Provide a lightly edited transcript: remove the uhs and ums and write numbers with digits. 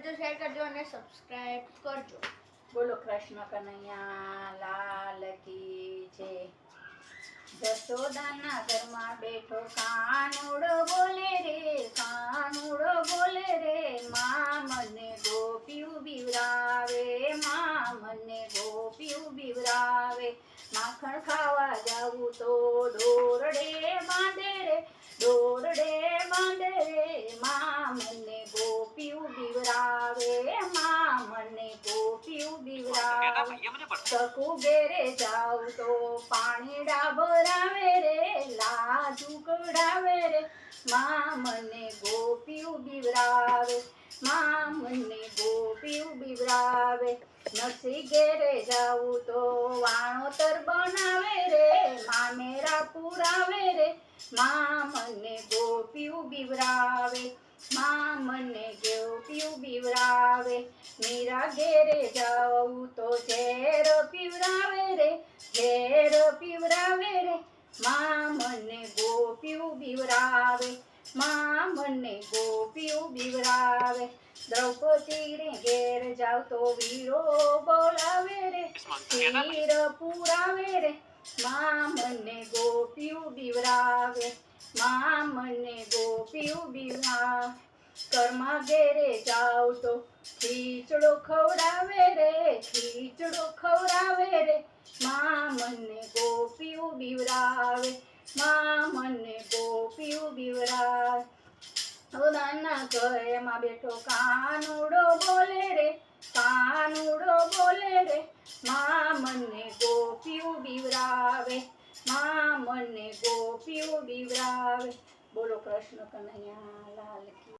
કરજો, શેર કરજો અને સબસ્ક્રાઇબ કરજો. બોલો કૃષ્ણ કનૈયા લાલ કી જય. જશોદાના ઘરમાં બેઠો કાનુડો બોલે રે, કાનુડો બોલે રે, માં મને ગોપીયું બીવરાવે, માં મને ગોપીયું બીવરાવે. માખણ ખાવા જાવું તો દોરડે બાંધે રે, દોરડે બાંધે રે, માં મને ગોપીયું બીવરાવે, માં મને ગોપીયું બીવરાવે. સકુ ઘેરે જાવ તો પાણી ડાબરાવે રે, લાજુ કઢાવે રે, માં મને ગોપીયું બીવરાવે, માં મને ગોપીયું બીવરાવે. નરસિંહ ઘેરે જાવું તો વાણોતર બનાવે રે, મામેરા પુરાવે રે, માં મને ગોપીયું બીવરાવે, માં મને ગોપીયું બીવરાવે. મીરા ઘેરે જાવું તો ઝેર પીવરાવે રે, ઝેર પીવરાવે રે, માં મને ગોપીયું બીવરાવે, માં મને ગોપીયું બીવરાવે. દ્રૌપદી ઘેર જાવ તો વીરો બોલાવે રે, ક્ષીર પુરાવે રે, માં મને ગોપીયું બીવરાવે, માં મને ગોપીયું બીવરાવે. કર્મા ઘેરે જાવ તો ખીચડો ખવડાવે રે, ખીચડો ખવડાવે રે, માં મને ગોપીયું બીવરાવે, માં મને ગોપીયું બીવરાવે. દાના ઘરમાં બેઠો કાનુડો બોલે રે, કાનુડો બોલે રે, માં મને ગોપીયું બીવરાવે, માં મને ગોપીયું બીવરાવે. બોલો કૃષ્ણ કનૈયા લાલ કી.